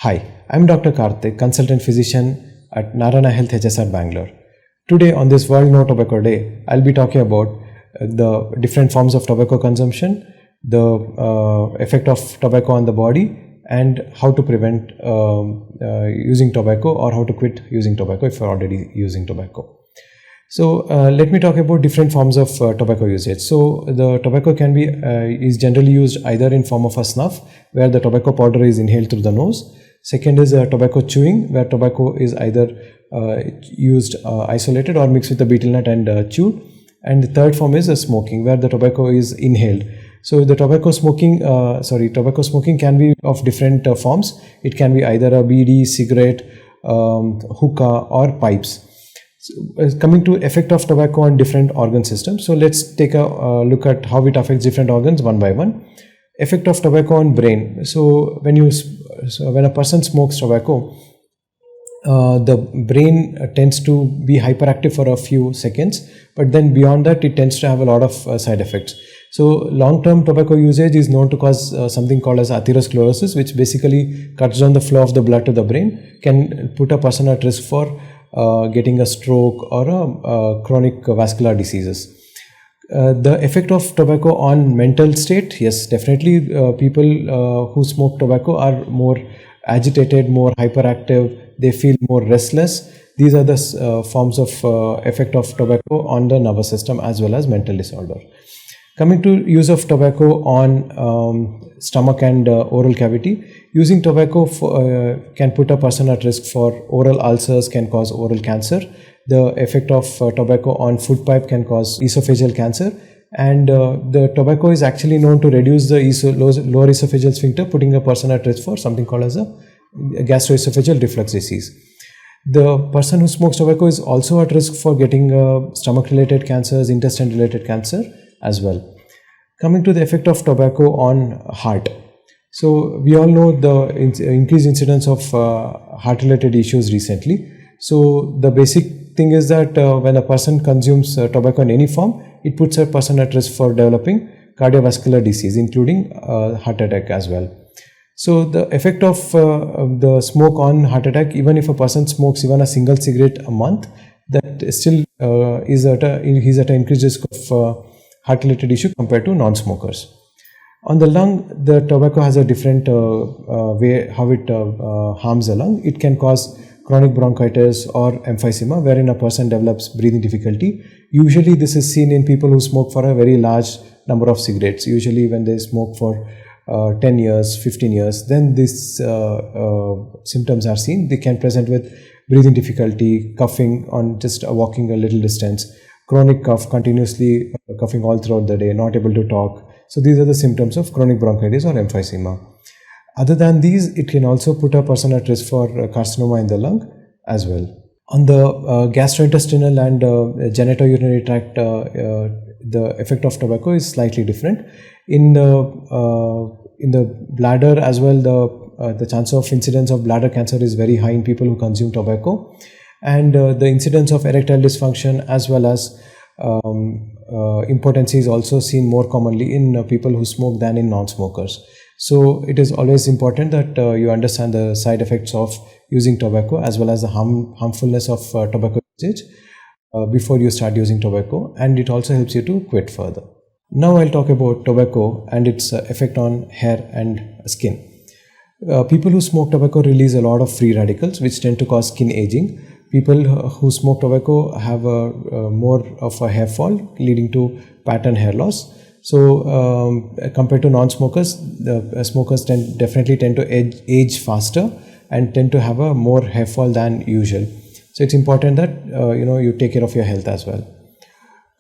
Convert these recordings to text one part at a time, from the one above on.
Hi, I'm Dr. Karthik, consultant physician at Narayana Health HSR Bangalore. Today on this World No Tobacco Day, I'll be talking about the different forms of tobacco consumption, the effect of tobacco on the body, and how to prevent using tobacco or how to quit using tobacco if you're already using tobacco. So let me talk about different forms of tobacco usage. So the tobacco can be is generally used either in form of a snuff, where the tobacco powder is inhaled through the nose. Second is tobacco chewing, where tobacco is either used isolated or mixed with the betel nut and chewed. And the third form is smoking, where the tobacco is inhaled. So the tobacco smoking can be of different forms. It can be either a BD, cigarette, hookah, or pipes. So, coming to effect of tobacco on different organ systems. So let's take a look at how it affects different organs one by one. Effect of tobacco on brain. So when a person smokes tobacco, the brain tends to be hyperactive for a few seconds, but then beyond that it tends to have a lot of side effects. So long-term tobacco usage is known to cause something called as atherosclerosis, which basically cuts down the flow of the blood to the brain, can put a person at risk for getting a stroke or a chronic vascular diseases. The effect of tobacco on mental state, yes, definitely people who smoke tobacco are more agitated, more hyperactive, they feel more restless. These are the forms of effect of tobacco on the nervous system as well as mental disorder. Coming to use of tobacco on stomach and oral cavity, using tobacco can put a person at risk for oral ulcers, can cause oral cancer. The effect of tobacco on food pipe can cause esophageal cancer, and the tobacco is actually known to reduce the lower esophageal sphincter, putting a person at risk for something called as a gastroesophageal reflux disease. The person who smokes tobacco is also at risk for getting stomach related cancers, intestine related cancer as well. Coming to the effect of tobacco on heart. So we all know the increased incidence of heart related issues recently. So the basic thing is that when a person consumes tobacco in any form, it puts a person at risk for developing cardiovascular disease, including heart attack as well. So the effect of the smoke on heart attack, even if a person smokes even a single cigarette a month, that still he's at an increased risk of heart related issue compared to non-smokers. On the lung, the tobacco has a different way how it harms the lung. It can cause chronic bronchitis or emphysema, wherein a person develops breathing difficulty. Usually this is seen in people who smoke for a very large number of cigarettes. Usually when they smoke for 10 years, 15 years, then these symptoms are seen. They can present with breathing difficulty, coughing on just walking a little distance, chronic cough, continuously coughing all throughout the day, not able to talk. So these are the symptoms of chronic bronchitis or emphysema. Other than these, it can also put a person at risk for carcinoma in the lung as well. On the gastrointestinal and genitourinary tract, the effect of tobacco is slightly different. In the bladder as well, the chance of incidence of bladder cancer is very high in people who consume tobacco, and the incidence of erectile dysfunction as well as impotency is also seen more commonly in people who smoke than in non-smokers. So it is always important that you understand the side effects of using tobacco as well as the harmfulness of tobacco usage before you start using tobacco, and it also helps you to quit further. Now I'll talk about tobacco and its effect on hair and skin. People who smoke tobacco release a lot of free radicals which tend to cause skin aging. People who smoke tobacco have more of a hair fall, leading to pattern hair loss. So compared to non-smokers, the smokers definitely tend to age faster and tend to have a more hair fall than usual. So it's important that you take care of your health as well.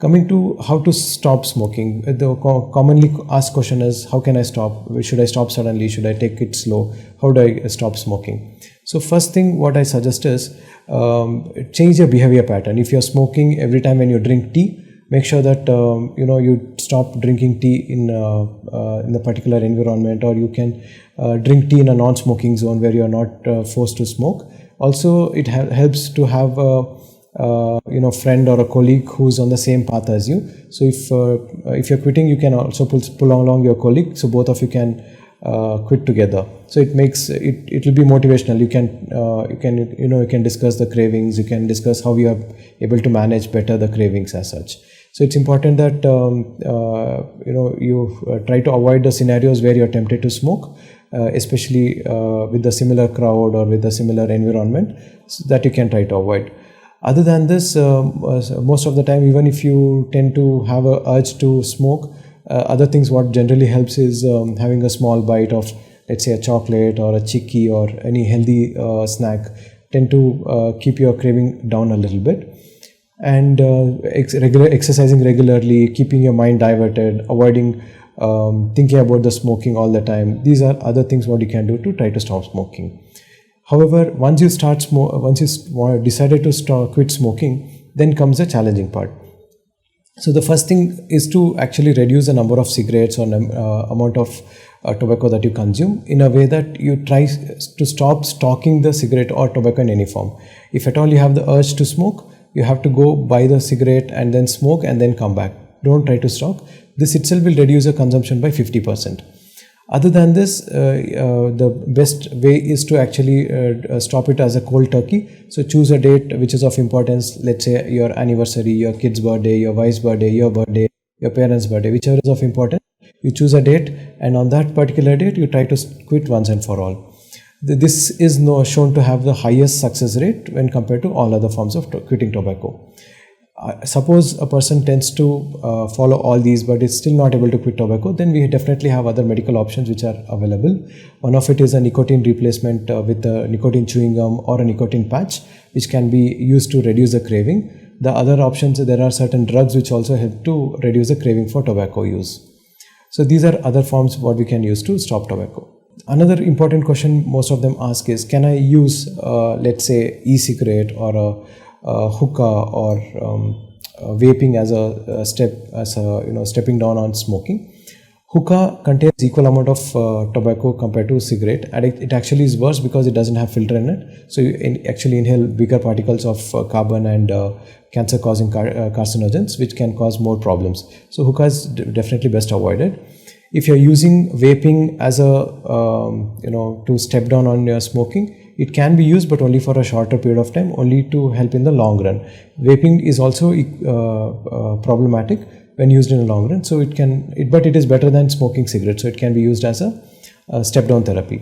Coming to how to stop smoking, the commonly asked question is, how can I stop? Should I stop suddenly? Should I take it slow? How do I stop smoking? So first thing what I suggest is change your behavior pattern. If you're smoking every time when you drink tea, make sure that you stop drinking tea in a particular environment, or you can drink tea in a non-smoking zone where you are not forced to smoke. Also, it helps to have friend or a colleague who's on the same path as you. So if you're quitting, you can also pull along your colleague, so both of you can quit together. So it makes it will be motivational. You can discuss the cravings, you can discuss how you are able to manage better the cravings as such. So it's important that you try to avoid the scenarios where you're tempted to smoke, especially with the similar crowd or with the similar environment, so that you can try to avoid. Other than this, most of the time, even if you tend to have a urge to smoke, other things what generally helps is having a small bite of, let's say, a chocolate or a chikki or any healthy snack tend to keep your craving down a little bit. And exercising regularly, keeping your mind diverted, avoiding thinking about the smoking all the time. These are other things what you can do to try to stop smoking. However, once you decided to quit smoking, then comes the challenging part. So the first thing is to actually reduce the number of cigarettes or amount of tobacco that you consume in a way that you try to stop stocking the cigarette or tobacco in any form. If at all you have the urge to smoke, you have to go buy the cigarette and then smoke and then come back. Don't try to stock. This itself will reduce your consumption by 50%. Other than this, the best way is to actually stop it as a cold turkey. So choose a date which is of importance, let's say your anniversary, your kid's birthday, your wife's birthday, your parents' birthday, whichever is of importance. You choose a date, and on that particular date, you try to quit once and for all. This is shown to have the highest success rate when compared to all other forms of quitting tobacco. Suppose a person tends to follow all these but is still not able to quit tobacco, then we definitely have other medical options which are available. One of it is a nicotine replacement with a nicotine chewing gum or a nicotine patch, which can be used to reduce the craving. The other options, there are certain drugs which also help to reduce the craving for tobacco use. So these are other forms what we can use to stop tobacco. Another important question most of them ask is, can I use let's say e-cigarette or a hookah or vaping as a stepping down on smoking? Hookah contains equal amount of tobacco compared to cigarette, and it actually is worse because it doesn't have filter in it. So you actually inhale bigger particles of carbon and cancer-causing carcinogens, which can cause more problems. So hookah is definitely best avoided. If you're using vaping as a to step down on your smoking, it can be used, but only for a shorter period of time, only to help in the long run. Vaping is also problematic when used in the long run. So but it is better than smoking cigarettes. So it can be used as a step down therapy.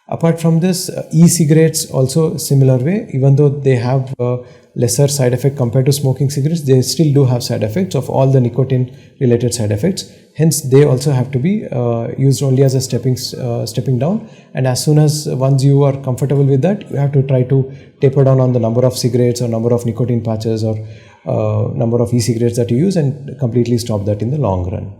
Apart from this, e-cigarettes also similar way, even though they have lesser side effect compared to smoking cigarettes, they still do have side effects of all the nicotine related side effects. Hence, they also have to be used only as a stepping down. And as soon as once you are comfortable with that, you have to try to taper down on the number of cigarettes or number of nicotine patches or number of e-cigarettes that you use, and completely stop that in the long run.